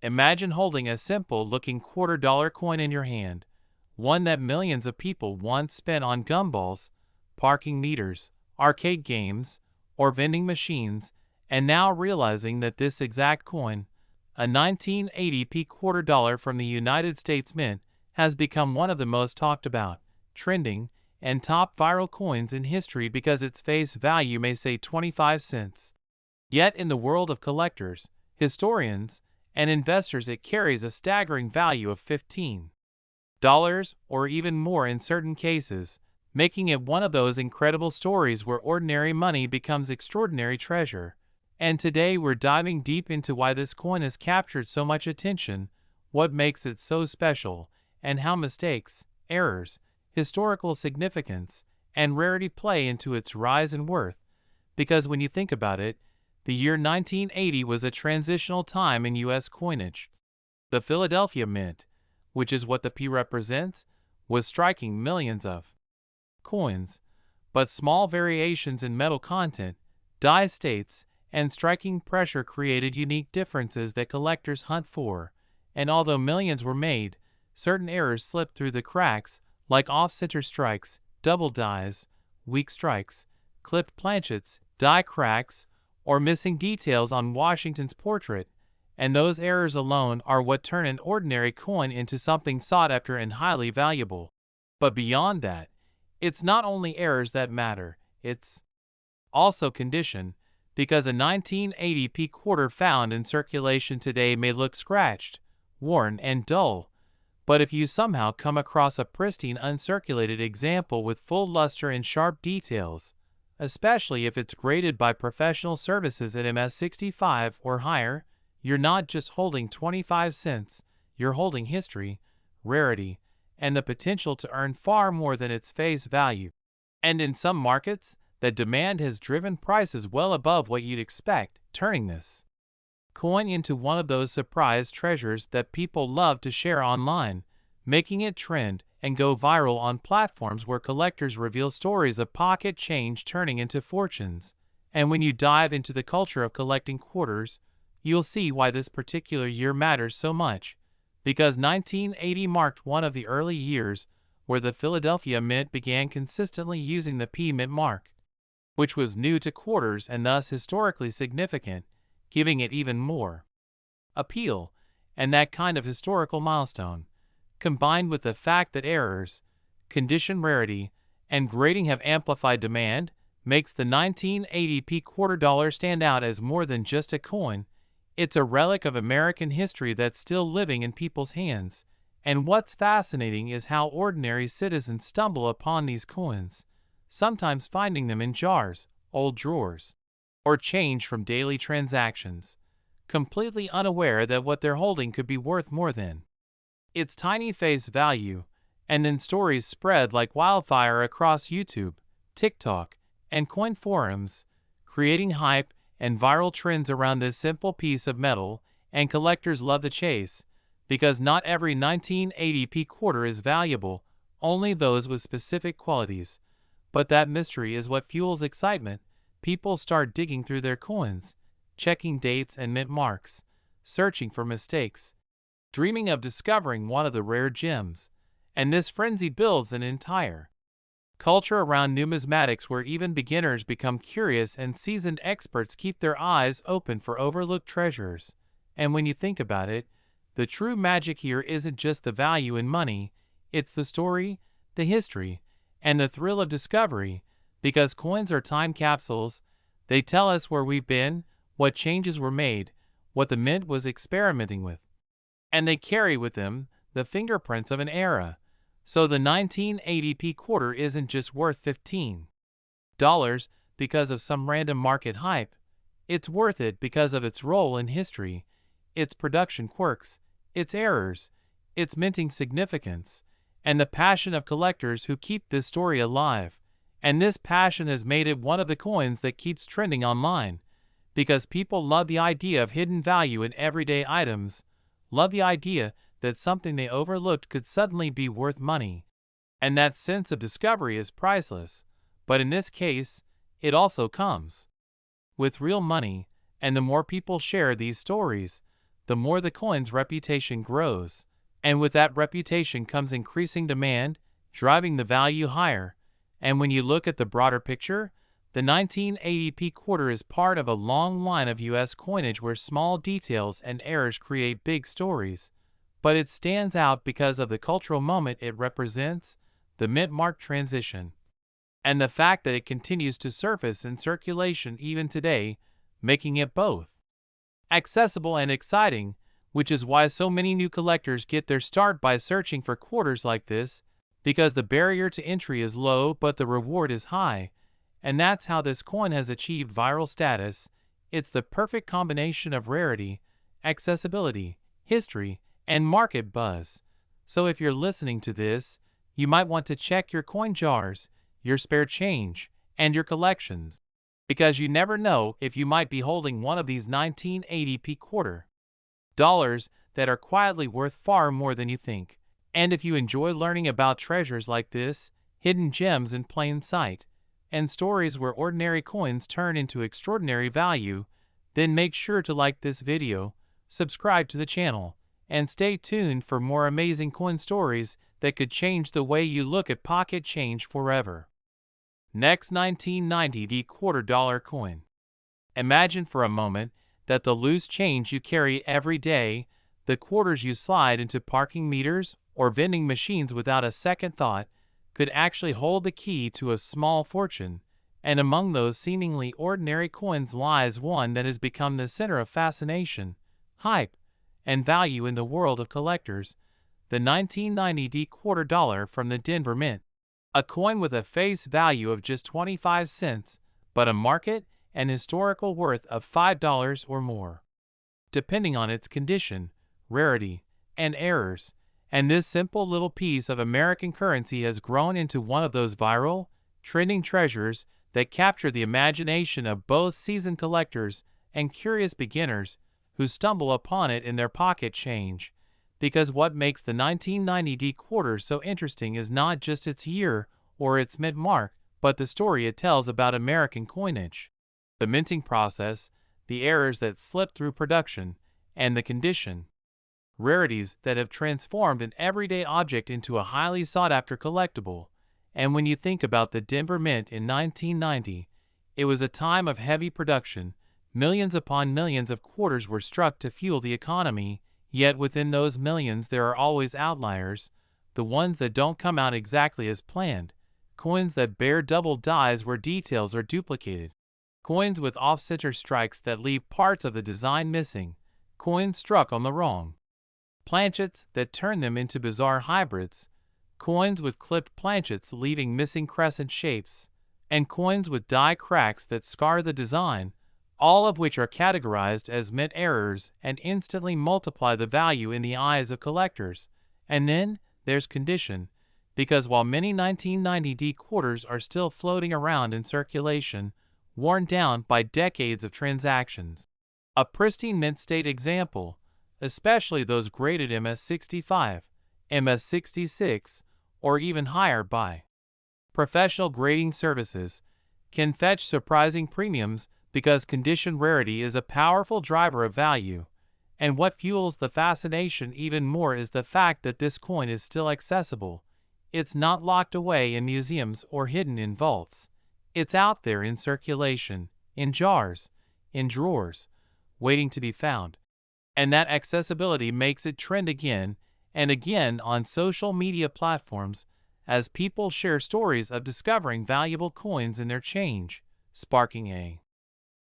Imagine holding a simple-looking quarter-dollar coin in your hand, one that millions of people once spent on gumballs, parking meters, arcade games, or vending machines, and now realizing that this exact coin, a 1980p quarter dollar from the United States Mint, has become one of the most talked about, trending, and top viral coins in history because its face value may say 25 cents. Yet in the world of collectors, historians, and investors it carries a staggering value of $15 or even more in certain cases, making it one of those incredible stories where ordinary money becomes extraordinary treasure. And today we're diving deep into why this coin has captured so much attention, what makes it so special, and how mistakes, errors, historical significance, and rarity play into its rise in worth. Because when you think about it, the year 1980 was a transitional time in U.S. coinage. The Philadelphia Mint, which is what the P represents, was striking millions of coins, but small variations in metal content, die states, and striking pressure created unique differences that collectors hunt for, and although millions were made, certain errors slipped through the cracks, like off-center strikes, double dies, weak strikes, clipped planchets, die cracks, or missing details on Washington's portrait, and those errors alone are what turn an ordinary coin into something sought after and highly valuable. But beyond that, it's not only errors that matter, it's also condition, because a 1980p quarter found in circulation today may look scratched, worn, and dull, but if you somehow come across a pristine uncirculated example with full luster and sharp details, especially if it's graded by professional services at MS65 or higher, you're not just holding 25 cents, you're holding history, rarity, and the potential to earn far more than its face value. And in some markets, that demand has driven prices well above what you'd expect, turning this coin into one of those surprise treasures that people love to share online, making it trend and go viral on platforms where collectors reveal stories of pocket change turning into fortunes. And when you dive into the culture of collecting quarters, you'll see why this particular year matters so much, because 1980 marked one of the early years where the Philadelphia Mint began consistently using the P Mint mark, which was new to quarters and thus historically significant, giving it even more appeal. And that kind of historical milestone, combined with the fact that errors, condition rarity, and grading have amplified demand, makes the 1980p quarter dollar stand out as more than just a coin. It's a relic of American history that's still living in people's hands. And what's fascinating is how ordinary citizens stumble upon these coins, sometimes finding them in jars, old drawers, or change from daily transactions, completely unaware that what they're holding could be worth more than its tiny face value. And then stories spread like wildfire across YouTube, TikTok, and coin forums, creating hype and viral trends around this simple piece of metal. And collectors love the chase, because not every 1980p quarter is valuable, only those with specific qualities. But that mystery is what fuels excitement. People start digging through their coins, checking dates and mint marks, searching for mistakes, dreaming of discovering one of the rare gems. And this frenzy builds an entire culture around numismatics where even beginners become curious and seasoned experts keep their eyes open for overlooked treasures. And when you think about it, the true magic here isn't just the value in money, it's the story, the history, and the thrill of discovery, because coins are time capsules. They tell us where we've been, what changes were made, what the mint was experimenting with, and they carry with them the fingerprints of an era. So the 1980p quarter isn't just worth $15 because of some random market hype. It's worth it because of its role in history, its production quirks, its errors, its minting significance, and the passion of collectors who keep this story alive. And this passion has made it one of the coins that keeps trending online, because people love the idea of hidden value in everyday items, love the idea that something they overlooked could suddenly be worth money. And that sense of discovery is priceless. But in this case, it also comes with real money, and the more people share these stories, the more the coin's reputation grows. And with that reputation comes increasing demand, driving the value higher. And when you look at the broader picture, the 1980p quarter is part of a long line of US coinage where small details and errors create big stories. But it stands out because of the cultural moment it represents, the mint-mark transition. And the fact that it continues to surface in circulation even today, making it both accessible and exciting, which is why so many new collectors get their start by searching for quarters like this, because the barrier to entry is low but the reward is high. And that's how this coin has achieved viral status. It's the perfect combination of rarity, accessibility, history, and market buzz. So if you're listening to this, you might want to check your coin jars, your spare change, and your collections, because you never know if you might be holding one of these 1980p quarter dollars that are quietly worth far more than you think. And if you enjoy learning about treasures like this, hidden gems in plain sight, and stories where ordinary coins turn into extraordinary value, then make sure to like this video, subscribe to the channel, and stay tuned for more amazing coin stories that could change the way you look at pocket change forever. Next, 1990 quarter dollar coin. Imagine for a moment that the loose change you carry every day, the quarters you slide into parking meters or vending machines without a second thought, could actually hold the key to a small fortune. And among those seemingly ordinary coins lies one that has become the center of fascination, hype, and value in the world of collectors, the 1990 quarter dollar from the Denver Mint. A coin with a face value of just 25 cents, but a market and historical worth of $5 or more, depending on its condition, rarity, and errors. And this simple little piece of American currency has grown into one of those viral, trending treasures that capture the imagination of both seasoned collectors and curious beginners who stumble upon it in their pocket change. Because what makes the 1990 quarter so interesting is not just its year or its mint mark, but the story it tells about American coinage. The minting process, the errors that slip through production, and the condition. Rarities that have transformed an everyday object into a highly sought-after collectible. And when you think about the Denver Mint in 1990, it was a time of heavy production. Millions upon millions of quarters were struck to fuel the economy, yet within those millions there are always outliers, the ones that don't come out exactly as planned, coins that bear double dies where details are duplicated, coins with off-center strikes that leave parts of the design missing, coins struck on the wrong planchets that turn them into bizarre hybrids, coins with clipped planchets leaving missing crescent shapes, and coins with die cracks that scar the design, all of which are categorized as mint errors and instantly multiply the value in the eyes of collectors. And then there's condition, because while many 1990 quarters are still floating around in circulation, worn down by decades of transactions, a pristine mint state example, especially those graded MS65, MS66, or even higher by professional grading services, can fetch surprising premiums because condition rarity is a powerful driver of value. And what fuels the fascination even more is the fact that this coin is still accessible. It's not locked away in museums or hidden in vaults. It's out there in circulation, in jars, in drawers, waiting to be found. And that accessibility makes it trend again and again on social media platforms as people share stories of discovering valuable coins in their change, sparking a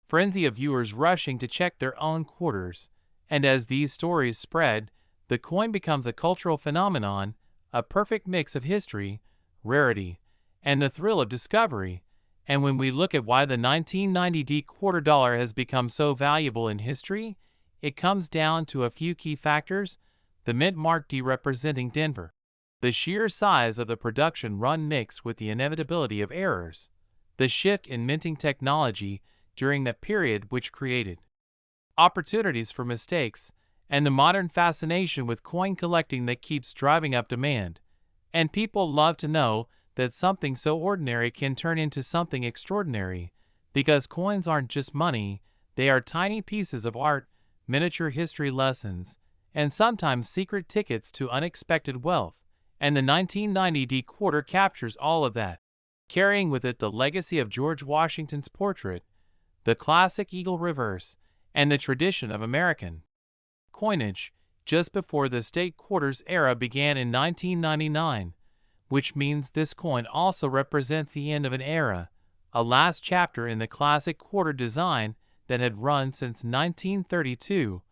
frenzy of viewers rushing to check their own quarters. And as these stories spread, the coin becomes a cultural phenomenon, a perfect mix of history, rarity, and the thrill of discovery. And when we look at why the 1990 quarter dollar has become so valuable in history, it comes down to a few key factors: the mint mark D representing Denver, the sheer size of the production run mixed with the inevitability of errors, the shift in minting technology during that period which created opportunities for mistakes, and the modern fascination with coin collecting that keeps driving up demand. And people love to know that something so ordinary can turn into something extraordinary, because coins aren't just money, they are tiny pieces of art, miniature history lessons, and sometimes secret tickets to unexpected wealth, and the 1990 quarter captures all of that, carrying with it the legacy of George Washington's portrait, the classic eagle reverse, and the tradition of American coinage, just before the state quarters era began in 1999, which means this coin also represents the end of an era, a last chapter in the classic quarter design that had run since 1932,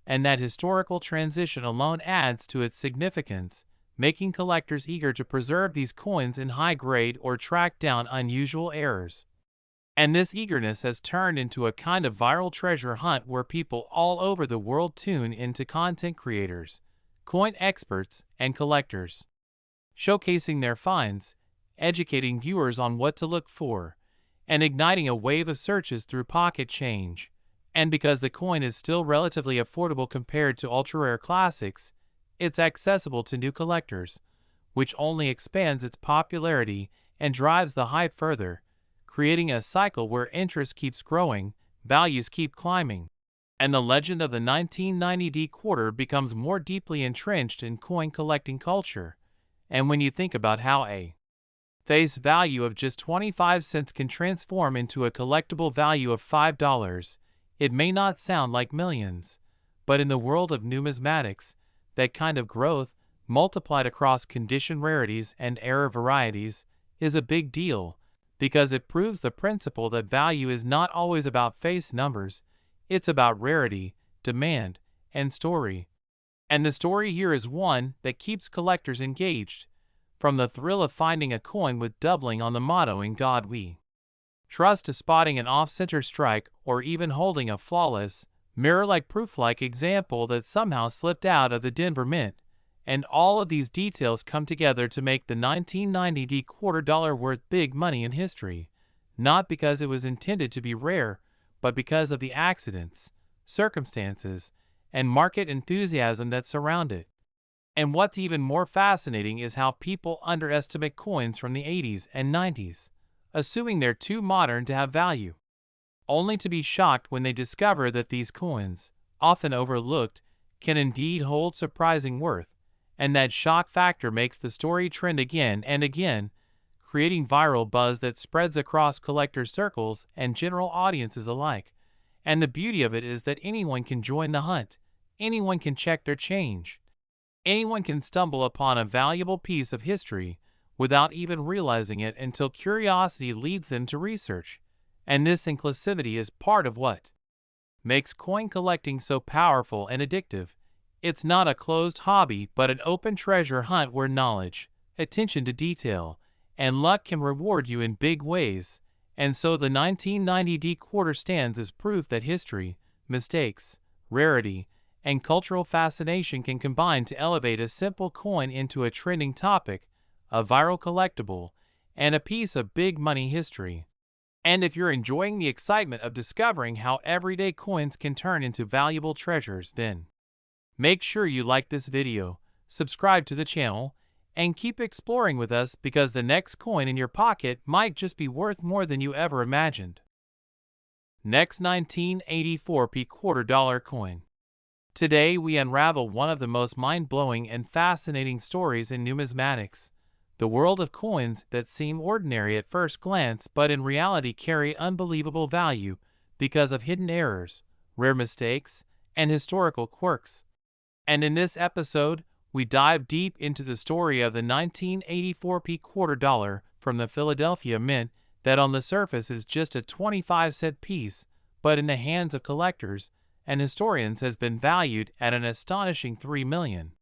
and that historical transition alone adds to its significance, making collectors eager to preserve these coins in high grade or track down unusual errors. And this eagerness has turned into a kind of viral treasure hunt where people all over the world tune into content creators, coin experts, and collectors, showcasing their finds, educating viewers on what to look for, and igniting a wave of searches through Pocket Change. And because the coin is still relatively affordable compared to ultra-rare classics, it's accessible to new collectors, which only expands its popularity and drives the hype further, creating a cycle where interest keeps growing, values keep climbing, and the legend of the 1990 quarter becomes more deeply entrenched in coin collecting culture. And when you think about how a face value of just 25 cents can transform into a collectible value of $5, it may not sound like millions, but in the world of numismatics, that kind of growth, multiplied across condition rarities and error varieties, is a big deal, because it proves the principle that value is not always about face numbers, it's about rarity, demand, and story. And the story here is one that keeps collectors engaged, from the thrill of finding a coin with doubling on the motto "In God We Trust" to spotting an off-center strike or even holding a flawless, mirror-like proof-like example that somehow slipped out of the Denver Mint. And all of these details come together to make the 1990 quarter dollar worth big money in history, not because it was intended to be rare, but because of the accidents, circumstances, and market enthusiasm that surround it. And what's even more fascinating is how people underestimate coins from the 80s and 90s, assuming they're too modern to have value, only to be shocked when they discover that these coins, often overlooked, can indeed hold surprising worth. And that shock factor makes the story trend again and again, creating viral buzz that spreads across collector circles and general audiences alike. And the beauty of it is that anyone can join the hunt, anyone can check their change, anyone can stumble upon a valuable piece of history without even realizing it until curiosity leads them to research. And this inclusivity is part of what makes coin collecting so powerful and addictive. It's not a closed hobby, but an open treasure hunt where knowledge, attention to detail, and luck can reward you in big ways. And so the 1990 quarter stands as proof that history, mistakes, rarity, and cultural fascination can combine to elevate a simple coin into a trending topic, a viral collectible, and a piece of big money history. And if you're enjoying the excitement of discovering how everyday coins can turn into valuable treasures, then make sure you like this video, subscribe to the channel, and keep exploring with us, because the next coin in your pocket might just be worth more than you ever imagined. Next, 1984 quarter dollar coin. Today we unravel one of the most mind-blowing and fascinating stories in numismatics, the world of coins that seem ordinary at first glance but in reality carry unbelievable value because of hidden errors, rare mistakes, and historical quirks. And in this episode, we dive deep into the story of the 1984 quarter dollar from the Philadelphia Mint that on the surface is just a 25-cent piece, but in the hands of collectors and historians has been valued at an astonishing $3 million.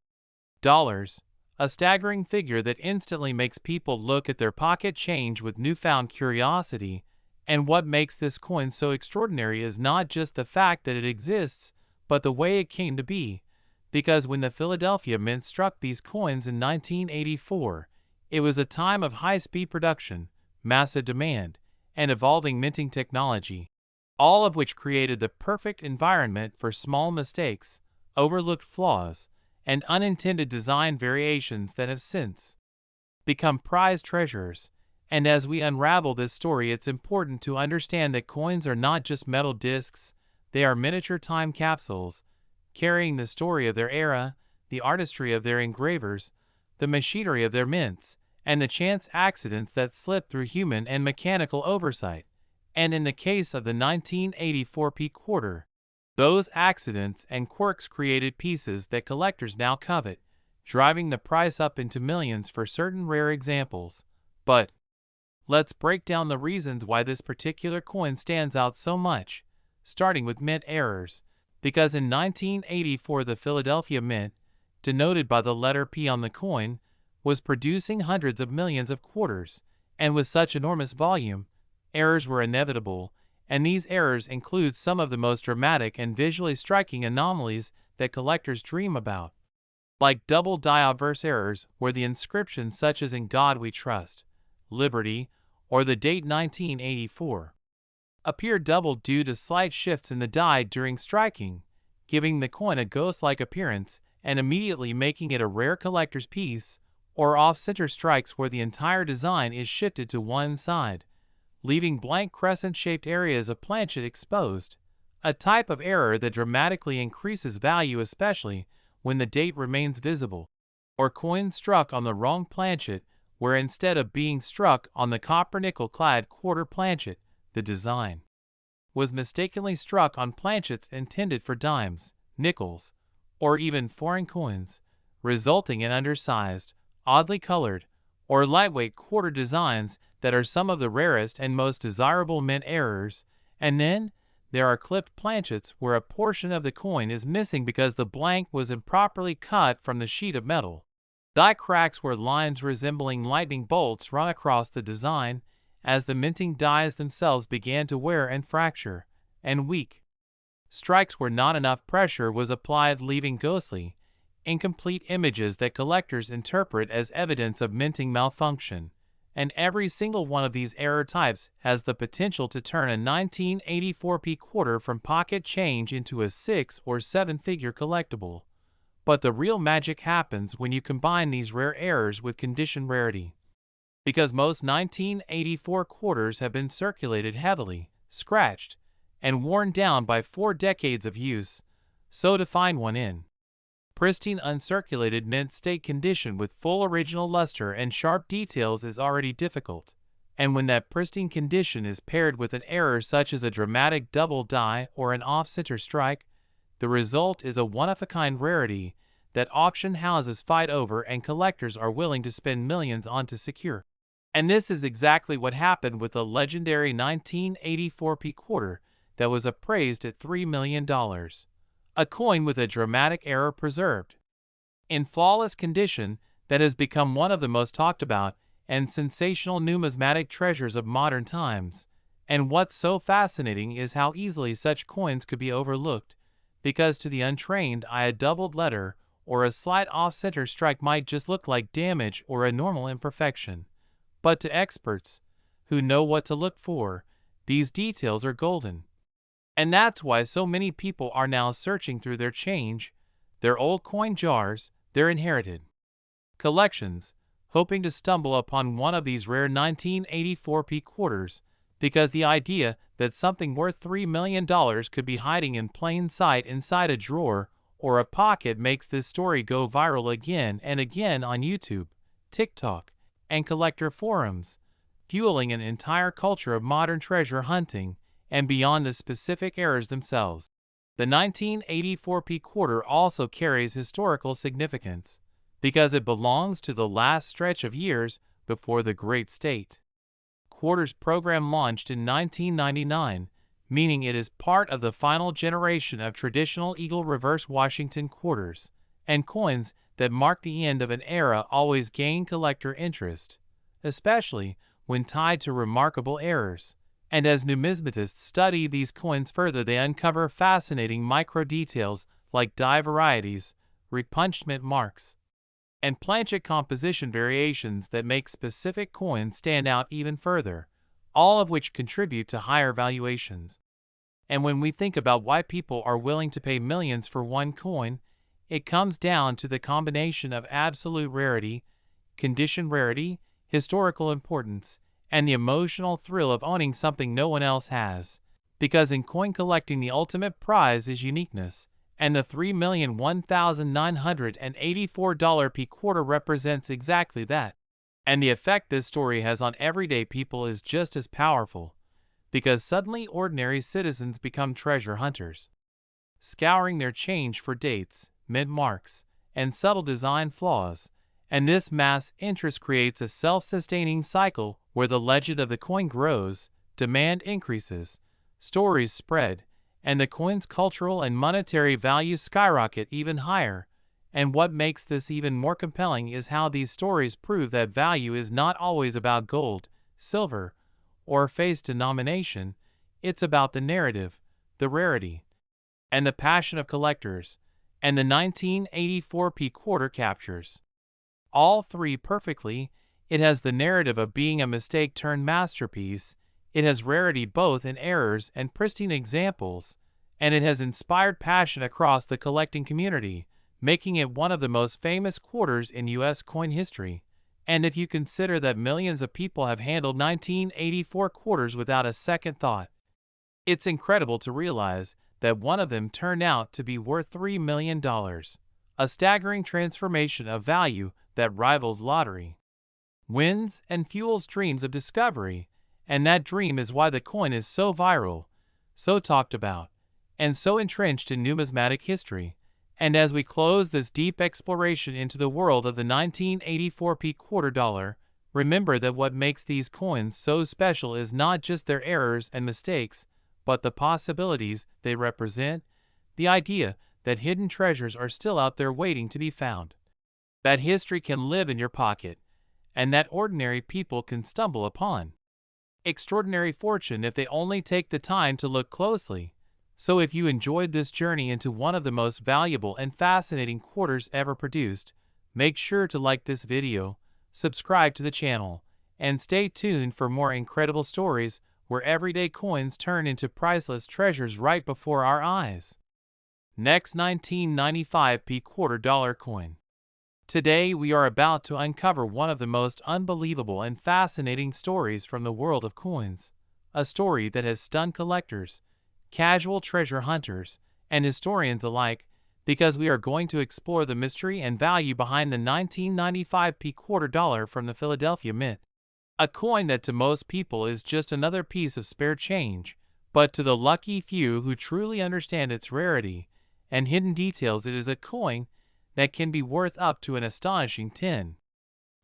A staggering figure that instantly makes people look at their pocket change with newfound curiosity. And what makes this coin so extraordinary is not just the fact that it exists, but the way it came to be. Because when the Philadelphia Mint struck these coins in 1984, it was a time of high-speed production, massive demand, and evolving minting technology, all of which created the perfect environment for small mistakes, overlooked flaws, and unintended design variations that have since become prized treasures. And as we unravel this story, it's important to understand that coins are not just metal discs, They are miniature time capsules, carrying the story of their era, the artistry of their engravers, the machinery of their mints, and the chance accidents that slip through human and mechanical oversight. And in the case of the 1984 P quarter, those accidents and quirks created pieces that collectors now covet, driving the price up into millions for certain rare examples. But let's break down the reasons why this particular coin stands out so much, starting with mint errors. Because in 1984 the Philadelphia Mint, denoted by the letter P on the coin, was producing hundreds of millions of quarters, and with such enormous volume, errors were inevitable, and these errors include some of the most dramatic and visually striking anomalies that collectors dream about. Like double die obverse errors where the inscriptions such as "In God We Trust," "Liberty," or the date 1984 appear doubled due to slight shifts in the die during striking, giving the coin a ghost-like appearance and immediately making it a rare collector's piece, or off-center strikes where the entire design is shifted to one side, leaving blank crescent-shaped areas of planchet exposed, a type of error that dramatically increases value especially when the date remains visible, or coins struck on the wrong planchet where instead of being struck on the copper nickel-clad quarter planchet, the design was mistakenly struck on planchets intended for dimes, nickels, or even foreign coins, resulting in undersized, oddly colored, or lightweight quarter designs that are some of the rarest and most desirable mint errors. And then there are clipped planchets where a portion of the coin is missing because the blank was improperly cut from the sheet of metal. Die cracks where lines resembling lightning bolts run across the design as the minting dies themselves began to wear and fracture, and weak strikes where not enough pressure was applied, leaving ghostly, incomplete images that collectors interpret as evidence of minting malfunction. And every single one of these error types has the potential to turn a 1984 P quarter from pocket change into a 6 or 7-figure collectible. But the real magic happens when you combine these rare errors with condition rarity. Because most 1984 quarters have been circulated heavily, scratched, and worn down by 4 decades of use, so to find one in pristine uncirculated mint state condition with full original luster and sharp details is already difficult. And when that pristine condition is paired with an error such as a dramatic double die or an off-center strike, the result is a one-of-a-kind rarity that auction houses fight over and collectors are willing to spend millions on to secure. And this is exactly what happened with the legendary 1984 P quarter that was appraised at $3 million. A coin with a dramatic error preserved in flawless condition that has become one of the most talked about and sensational numismatic treasures of modern times. And what's so fascinating is how easily such coins could be overlooked, because to the untrained eye a doubled letter or a slight off-center strike might just look like damage or a normal imperfection. But to experts, who know what to look for, these details are golden. And that's why so many people are now searching through their change, their old coin jars, their inherited collections, hoping to stumble upon one of these rare 1984 P quarters, because the idea that something worth $3 million could be hiding in plain sight inside a drawer or a pocket makes this story go viral again and again on YouTube, TikTok, and collector forums, fueling an entire culture of modern treasure hunting. And beyond the specific errors themselves, the 1984 P quarter also carries historical significance, because it belongs to the last stretch of years before the Great State Quarters program launched in 1999, meaning it is part of the final generation of traditional Eagle reverse Washington quarters, and coins that mark the end of an era always gain collector interest, especially when tied to remarkable errors. And as numismatists study these coins further, they uncover fascinating micro-details like die varieties, repunchment marks, and planchet composition variations that make specific coins stand out even further, all of which contribute to higher valuations. And when we think about why people are willing to pay millions for one coin, it comes down to the combination of absolute rarity, condition rarity, historical importance, and the emotional thrill of owning something no one else has. because in coin collecting the ultimate prize is uniqueness, and the $3,001,984 p quarter represents exactly that. And the effect this story has on everyday people is just as powerful, because suddenly ordinary citizens become treasure hunters, scouring their change for dates, mint marks, and subtle design flaws, and this mass interest creates a self-sustaining cycle where the legend of the coin grows, demand increases, stories spread, and the coin's cultural and monetary values skyrocket even higher. And what makes this even more compelling is how these stories prove that value is not always about gold, silver, or face denomination. It's about the narrative, the rarity, and the passion of collectors, and the 1984 p quarter captures all three perfectly. It has the narrative of being a mistake turned masterpiece, it has rarity both in errors and pristine examples, and it has inspired passion across the collecting community, making it one of the most famous quarters in U.S. coin history. And if you consider that millions of people have handled 1984 quarters without a second thought, it's incredible to realize that one of them turned out to be worth $3 million, a staggering transformation of value that rivals lottery wins and fuels dreams of discovery. And that dream is why the coin is so viral, so talked about, and so entrenched in numismatic history. And as we close this deep exploration into the world of the 1984 p quarter dollar, remember that what makes these coins so special is not just their errors and mistakes, but the possibilities they represent, the idea that hidden treasures are still out there waiting to be found, that history can live in your pocket, and that ordinary people can stumble upon extraordinary fortune if they only take the time to look closely. So if you enjoyed this journey into one of the most valuable and fascinating quarters ever produced, make sure to like this video, subscribe to the channel, and stay tuned for more incredible stories where everyday coins turn into priceless treasures right before our eyes. Next, 1995 p quarter dollar coin. Today we are about to uncover one of the most unbelievable and fascinating stories from the world of coins, a story that has stunned collectors, casual treasure hunters, and historians alike, because we are going to explore the mystery and value behind the 1995 p quarter dollar from the Philadelphia Mint. A coin that to most people is just another piece of spare change, but to the lucky few who truly understand its rarity and hidden details, it is a coin that can be worth up to an astonishing $10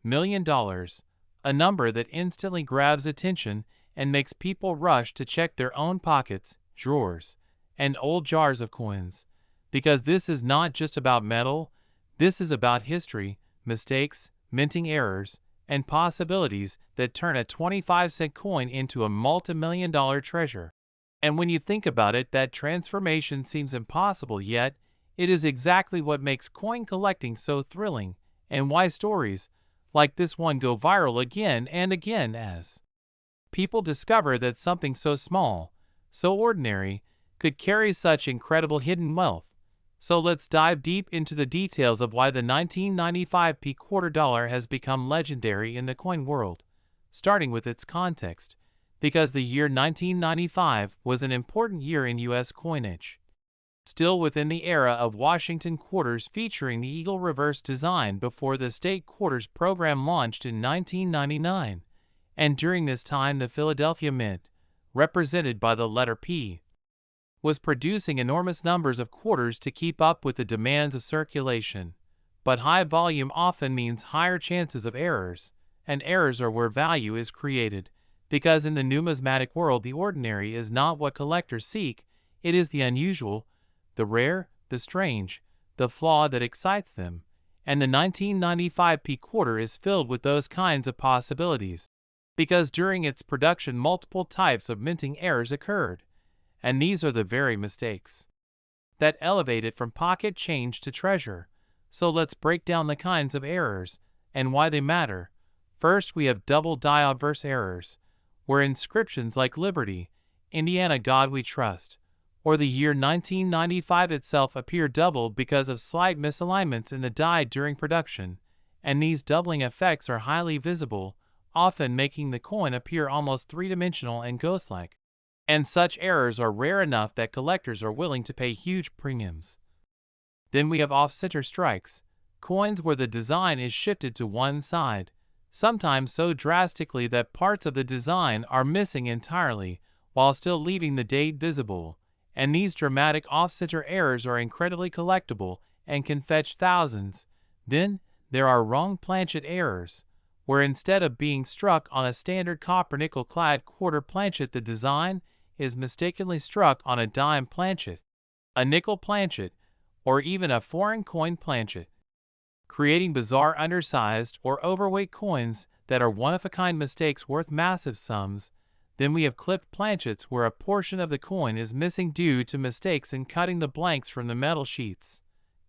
million, a number that instantly grabs attention and makes people rush to check their own pockets, drawers, and old jars of coins. Because this is not just about metal, this is about history, mistakes, minting errors, and possibilities that turn a 25-cent coin into a multi-million-dollar treasure. And when you think about it, that transformation seems impossible, yet it is exactly what makes coin collecting so thrilling, and why stories like this one go viral again and again as people discover that something so small, so ordinary, could carry such incredible hidden wealth. So let's dive deep into the details of why the 1995 p quarter dollar has become legendary in the coin world, starting with its context, because the year 1995 was an important year in U.S. coinage. Still within the era of Washington quarters featuring the eagle reverse design before the state quarters program launched in 1999, and during this time the Philadelphia Mint, represented by the letter P, was producing enormous numbers of quarters to keep up with the demands of circulation. But high volume often means higher chances of errors, and errors are where value is created, because in the numismatic world the ordinary is not what collectors seek, it is the unusual, the rare, the strange, the flawed that excites them, and the 1995 p quarter is filled with those kinds of possibilities, because during its production multiple types of minting errors occurred, and these are the very mistakes that elevate it from pocket change to treasure. So let's break down the kinds of errors and why they matter. First, we have double die obverse errors, where inscriptions like Liberty, Indiana God We Trust, or the year 1995 itself appear doubled because of slight misalignments in the die during production, and these doubling effects are highly visible, often making the coin appear almost three-dimensional and ghost-like. And such errors are rare enough that collectors are willing to pay huge premiums. Then we have off-center strikes, coins where the design is shifted to one side, sometimes so drastically that parts of the design are missing entirely, while still leaving the date visible. And these dramatic off-center errors are incredibly collectible and can fetch thousands. Then, there are wrong planchet errors, where instead of being struck on a standard copper nickel-clad quarter planchet, the design is mistakenly struck on a dime planchet, a nickel planchet, or even a foreign coin planchet, creating bizarre undersized or overweight coins that are one-of-a-kind mistakes worth massive sums. Then we have clipped planchets where a portion of the coin is missing due to mistakes in cutting the blanks from the metal sheets,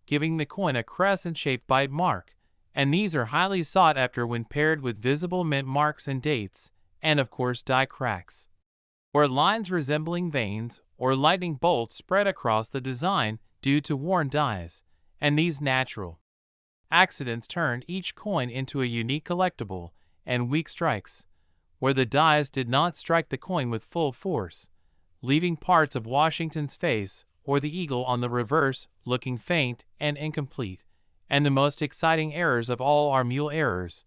giving the coin a crescent-shaped bite mark, and these are highly sought after when paired with visible mint marks and dates, and of course die cracks, where lines resembling veins or lightning bolts spread across the design due to worn dies, and these natural accidents turn each coin into a unique collectible. And weak strikes, where the dies did not strike the coin with full force, leaving parts of Washington's face or the eagle on the reverse looking faint and incomplete. And the most exciting errors of all are mule errors,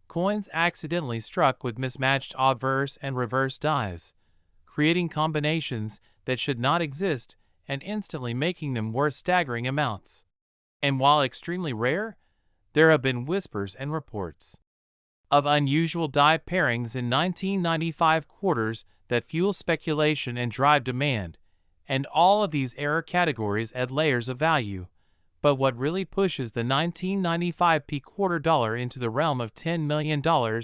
coins accidentally struck with mismatched obverse and reverse dies, creating combinations that should not exist and instantly making them worth staggering amounts. And while extremely rare, there have been whispers and reports of unusual die pairings in 1995 quarters that fuel speculation and drive demand, and all of these error categories add layers of value. But what really pushes the 1995 P quarter dollar into the realm of $10 million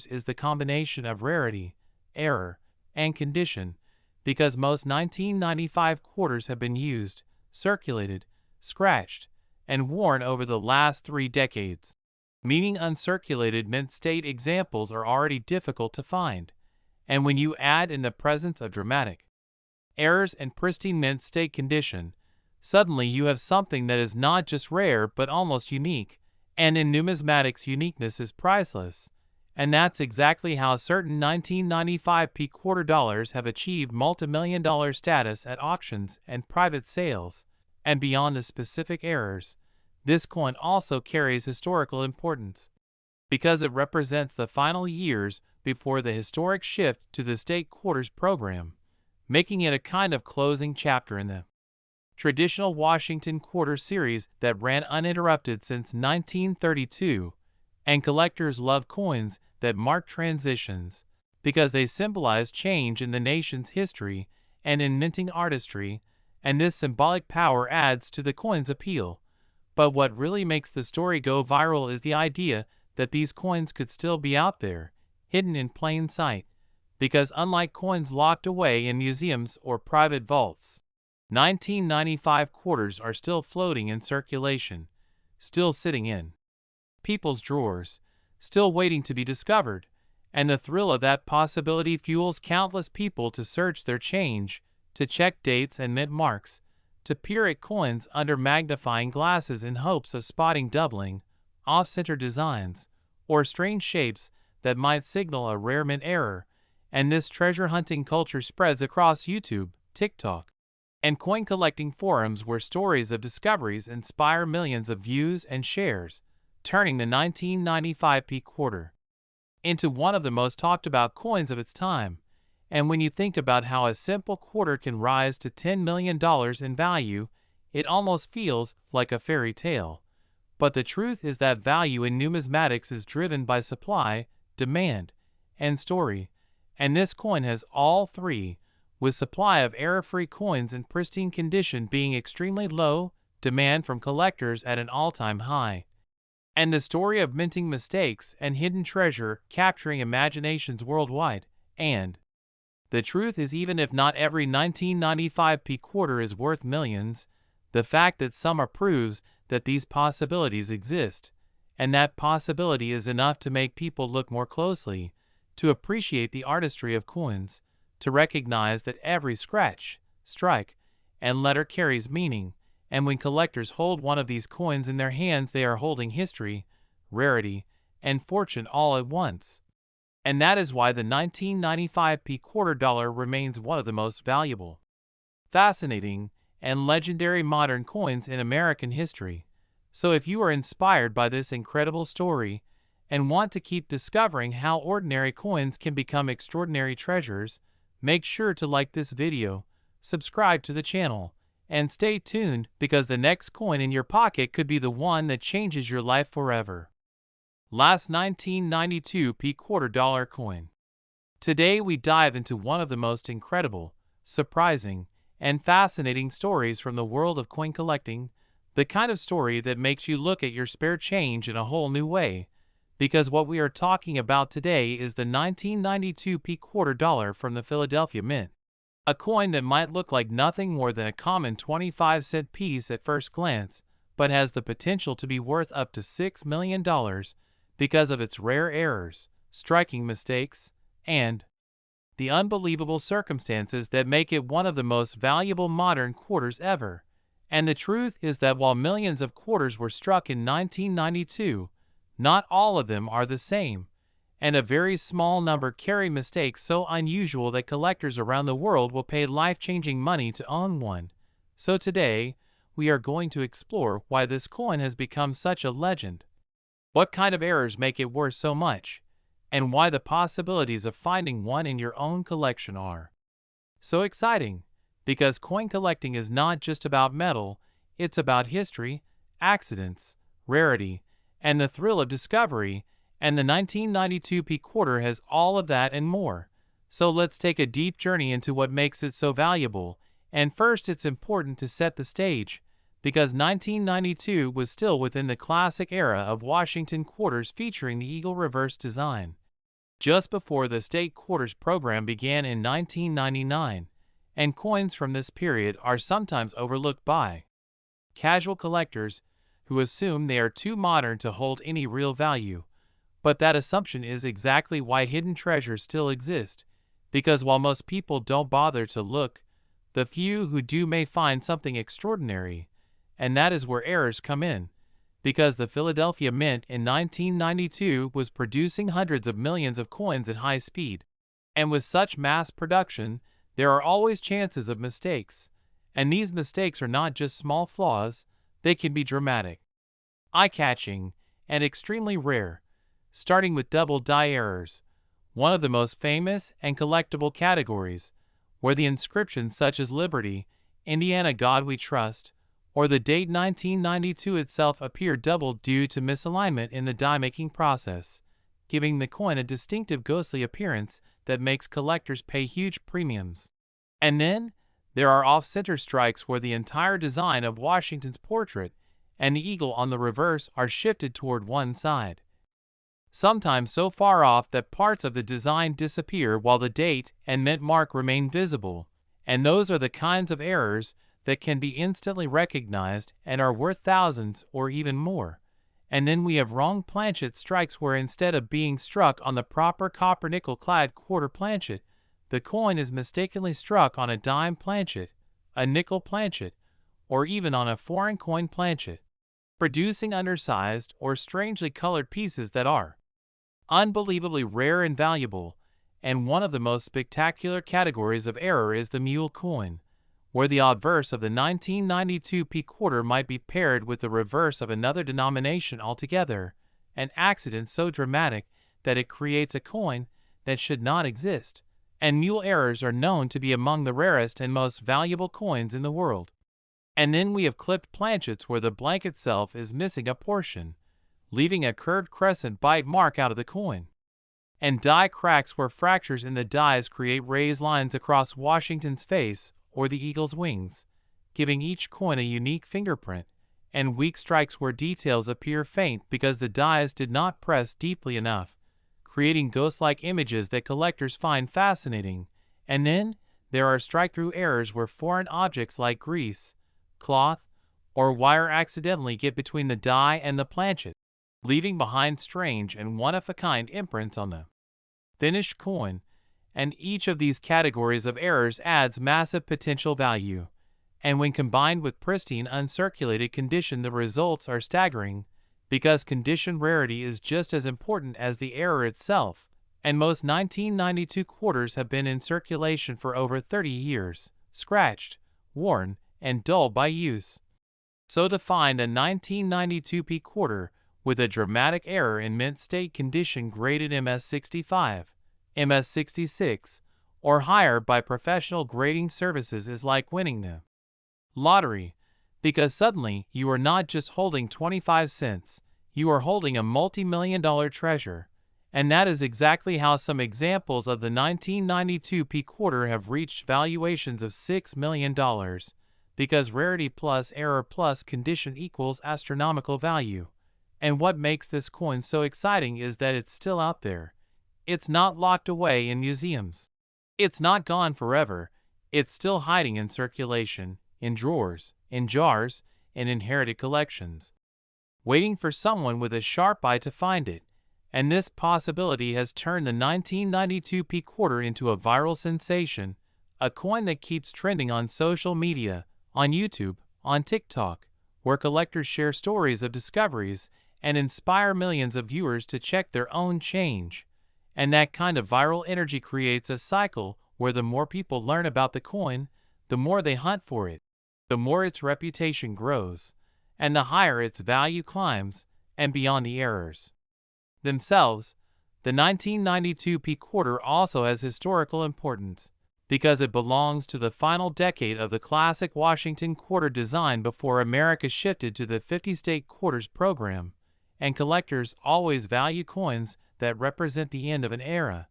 is the combination of rarity, error, and condition, because most 1995 quarters have been used, circulated, scratched, and worn over the last 3 decades, meaning uncirculated mint state examples are already difficult to find. And when you add in the presence of dramatic errors and pristine mint state condition, suddenly you have something that is not just rare but almost unique, and in numismatics uniqueness is priceless. And that's exactly how certain 1995 P quarter dollars have achieved multi-million-dollar status at auctions and private sales. And beyond the specific errors, this coin also carries historical importance, because it represents the final years before the historic shift to the state quarters program, making it a kind of closing chapter in the traditional Washington quarter series that ran uninterrupted since 1932. And collectors love coins that mark transitions, because they symbolize change in the nation's history and in minting artistry, and this symbolic power adds to the coin's appeal. But what really makes the story go viral is the idea that these coins could still be out there, hidden in plain sight, because unlike coins locked away in museums or private vaults, 1995 quarters are still floating in circulation, still sitting in people's drawers, still waiting to be discovered, and the thrill of that possibility fuels countless people to search their change, to check dates and mint marks, to peer at coins under magnifying glasses in hopes of spotting doubling, off-center designs, or strange shapes that might signal a rare mint error. And this treasure-hunting culture spreads across YouTube, TikTok, and coin-collecting forums where stories of discoveries inspire millions of views and shares, turning the 1995 P quarter into one of the most talked-about coins of its time. And when you think about how a simple quarter can rise to $10 million in value, it almost feels like a fairy tale. But the truth is that value in numismatics is driven by supply, demand, and story. And this coin has all three, with supply of error-free coins in pristine condition being extremely low, demand from collectors at an all-time high, and the story of minting mistakes and hidden treasure capturing imaginations worldwide. And the truth is, even if not every 1995 P quarter is worth millions, the fact that some are proves that these possibilities exist, and that possibility is enough to make people look more closely, to appreciate the artistry of coins, to recognize that every scratch, strike, and letter carries meaning. And when collectors hold one of these coins in their hands, they are holding history, rarity, and fortune all at once. And that is why the 1995p quarter dollar remains one of the most valuable, fascinating, and legendary modern coins in American history. So if you are inspired by this incredible story and want to keep discovering how ordinary coins can become extraordinary treasures, make sure to like this video, subscribe to the channel, and stay tuned because the next coin in your pocket could be the one that changes your life forever. Last 1992p quarter dollar coin. Today we dive into one of the most incredible, surprising, and fascinating stories from the world of coin collecting, the kind of story that makes you look at your spare change in a whole new way, because what we are talking about today is the 1992p quarter dollar from the Philadelphia Mint. A coin that might look like nothing more than a common 25-cent piece at first glance, but has the potential to be worth up to $6 million because of its rare errors, striking mistakes, and the unbelievable circumstances that make it one of the most valuable modern quarters ever. And the truth is that while millions of quarters were struck in 1992, not all of them are the same, and a very small number carry mistakes so unusual that collectors around the world will pay life-changing money to own one. So today, we are going to explore why this coin has become such a legend, what kind of errors make it worth so much, and why the possibilities of finding one in your own collection are so exciting. Because coin collecting is not just about metal, it's about history, accidents, rarity, and the thrill of discovery, and the 1992p quarter has all of that and more. So let's take a deep journey into what makes it so valuable, and first it's important to set the stage, because 1992 was still within the classic era of Washington quarters featuring the eagle reverse design. Just before the state quarters program began in 1999, and coins from this period are sometimes overlooked by casual collectors who assume they are too modern to hold any real value. But that assumption is exactly why hidden treasures still exist, because while most people don't bother to look, the few who do may find something extraordinary, and that is where errors come in, because the Philadelphia Mint in 1992 was producing hundreds of millions of coins at high speed, and with such mass production, there are always chances of mistakes, and these mistakes are not just small flaws, they can be dramatic, eye-catching, and extremely rare, starting with double die errors, one of the most famous and collectible categories, where the inscriptions such as Liberty, Indiana God We Trust, or the date 1992 itself appear doubled due to misalignment in the die-making process, giving the coin a distinctive ghostly appearance that makes collectors pay huge premiums. And then, there are off-center strikes where the entire design of Washington's portrait and the eagle on the reverse are shifted toward one side, sometimes so far off that parts of the design disappear while the date and mint mark remain visible, and those are the kinds of errors that can be instantly recognized and are worth thousands or even more. And then we have wrong planchet strikes where instead of being struck on the proper copper nickel-clad quarter planchet, the coin is mistakenly struck on a dime planchet, a nickel planchet, or even on a foreign coin planchet, producing undersized or strangely colored pieces that are unbelievably rare and valuable. And one of the most spectacular categories of error is the mule coin, where the obverse of the 1992p quarter might be paired with the reverse of another denomination altogether, an accident so dramatic that it creates a coin that should not exist. And mule errors are known to be among the rarest and most valuable coins in the world. And then we have clipped planchets where the blank itself is missing a portion, leaving a curved crescent bite mark out of the coin. And die cracks where fractures in the dies create raised lines across Washington's face or the eagle's wings, giving each coin a unique fingerprint, and weak strikes where details appear faint because the dies did not press deeply enough, creating ghost-like images that collectors find fascinating. And then, there are strike-through errors where foreign objects like grease, cloth, or wire accidentally get between the die and the planchet, leaving behind strange and one-of-a-kind imprints on the finished coin. And each of these categories of errors adds massive potential value, and when combined with pristine uncirculated condition the results are staggering, because condition rarity is just as important as the error itself. and most 1992 quarters have been in circulation for over 30 years, scratched, worn, and dull by use. So to find a 1992p quarter with a dramatic error in mint state condition graded MS65, MS66, or higher by professional grading services is like winning the lottery, because suddenly you are not just holding 25 cents, you are holding a multi-million-dollar treasure. And that is exactly how some examples of the 1992p quarter have reached valuations of $6 million, because rarity plus error plus condition equals astronomical value. And what makes this coin so exciting is that it's still out there. It's not locked away in museums. It's not gone forever. It's still hiding in circulation, in drawers, in jars, in inherited collections, waiting for someone with a sharp eye to find it. And this possibility has turned the 1992p quarter into a viral sensation, a coin that keeps trending on social media, on YouTube, on TikTok, where collectors share stories of discoveries and inspire millions of viewers to check their own change. And that kind of viral energy creates a cycle where the more people learn about the coin, the more they hunt for it, the more its reputation grows, and the higher its value climbs, and beyond the errors themselves. The 1992p quarter also has historical importance, because it belongs to the final decade of the classic Washington quarter design before America shifted to the 50-state quarters program, and collectors always value coins that represent the end of an era,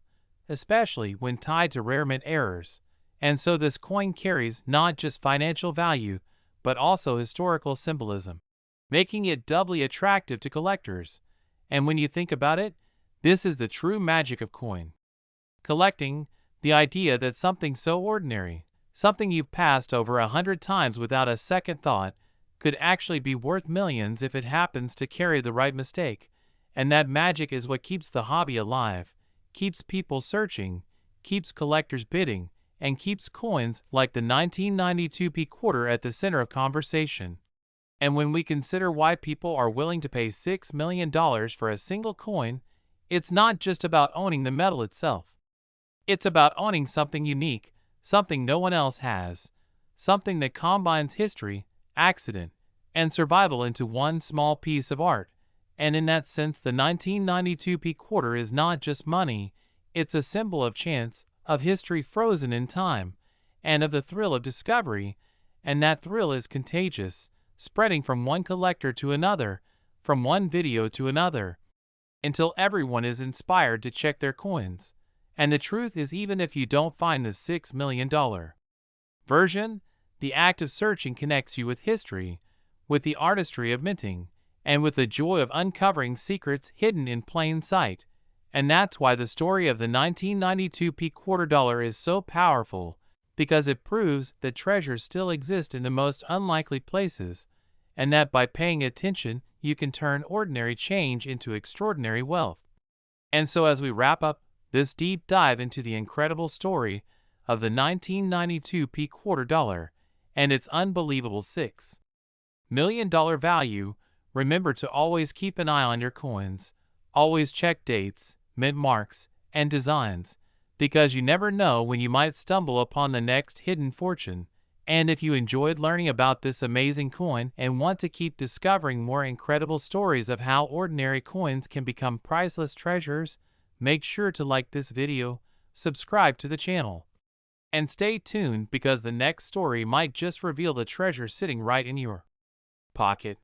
especially when tied to rare mint errors. And so this coin carries not just financial value, but also historical symbolism, making it doubly attractive to collectors. And when you think about it, this is the true magic of coin collecting, the idea that something so ordinary, something you've passed over 100 times without a second thought, could actually be worth millions if it happens to carry the right mistake. And that magic is what keeps the hobby alive, keeps people searching, keeps collectors bidding, and keeps coins like the 1992p quarter at the center of conversation. And when we consider why people are willing to pay $6 million for a single coin, it's not just about owning the metal itself. It's about owning something unique, something no one else has, something that combines history, accident, and survival into one small piece of art. And in that sense, the 1992p quarter is not just money, it's a symbol of chance, of history frozen in time, and of the thrill of discovery. And that thrill is contagious, spreading from one collector to another, from one video to another, until everyone is inspired to check their coins. And the truth is, even if you don't find the $6 million version, the act of searching connects you with history, with the artistry of minting, and with the joy of uncovering secrets hidden in plain sight. And that's why the story of the 1992p quarter dollar is so powerful, because it proves that treasures still exist in the most unlikely places, and that by paying attention, you can turn ordinary change into extraordinary wealth. And so as we wrap up this deep dive into the incredible story of the 1992p quarter dollar and its unbelievable $6 million value, remember to always keep an eye on your coins, always check dates, mint marks, and designs, because you never know when you might stumble upon the next hidden fortune. And if you enjoyed learning about this amazing coin and want to keep discovering more incredible stories of how ordinary coins can become priceless treasures, make sure to like this video, subscribe to the channel, and stay tuned, because the next story might just reveal the treasure sitting right in your pocket.